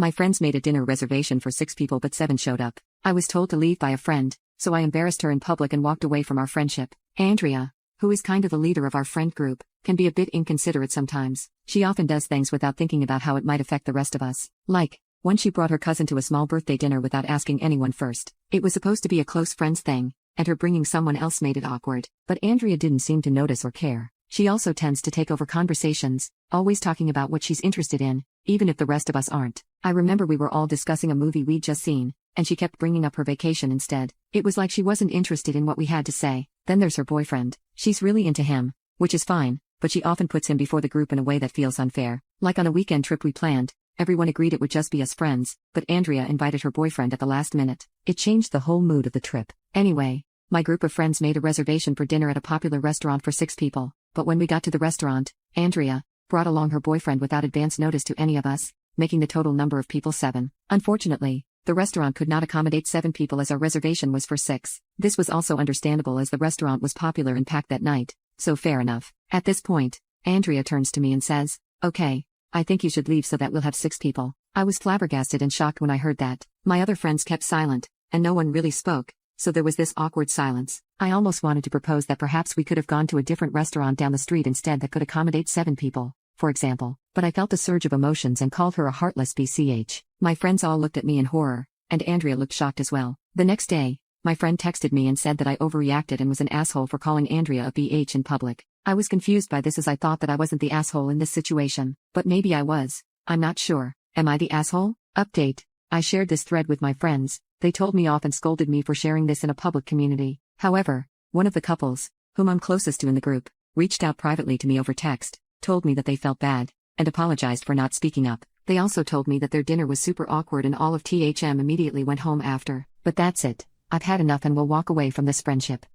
My friends made a dinner reservation for 6 people but 7 showed up. I was told to leave by a friend, so I embarrassed her in public and walked away from our friendship. Andrea, who is kind of the leader of our friend group, can be a bit inconsiderate sometimes. She often does things without thinking about how it might affect the rest of us. Like, when she brought her cousin to a small birthday dinner without asking anyone first. It was supposed to be a close friends thing, and her bringing someone else made it awkward. But Andrea didn't seem to notice or care. She also tends to take over conversations, always talking about what she's interested in, even if the rest of us aren't. I remember we were all discussing a movie we'd just seen, and she kept bringing up her vacation instead. It was like she wasn't interested in what we had to say. Then there's her boyfriend. She's really into him, which is fine, but she often puts him before the group in a way that feels unfair. Like on a weekend trip we planned, everyone agreed it would just be us friends, but Andrea invited her boyfriend at the last minute. It changed the whole mood of the trip. Anyway, my group of friends made a reservation for dinner at a popular restaurant for 6 people, but when we got to the restaurant, Andrea brought along her boyfriend without advance notice to any of us, making the total number of people 7. Unfortunately, the restaurant could not accommodate 7 people as our reservation was for 6. This was also understandable as the restaurant was popular and packed that night, so fair enough. At this point, Andrea turns to me and says, "Okay, I think you should leave so that we'll have 6 people." I was flabbergasted and shocked when I heard that. My other friends kept silent, and no one really spoke, so there was this awkward silence. I almost wanted to propose that perhaps we could have gone to a different restaurant down the street instead that could accommodate 7 people, for example, but I felt a surge of emotions and called her a heartless BCH. My friends all looked at me in horror, and Andrea looked shocked as well. The next day, my friend texted me and said that I overreacted and was an asshole for calling Andrea a BH in public. I was confused by this as I thought that I wasn't the asshole in this situation, but maybe I was. I'm not sure. Am I the asshole? Update. I shared this thread with my friends. They told me off and scolded me for sharing this in a public community. However, one of the couples, whom I'm closest to in the group, reached out privately to me over text, told me that they felt bad, and apologized for not speaking up. They also told me that their dinner was super awkward and all of THM immediately went home after. But that's it. I've had enough and will walk away from this friendship.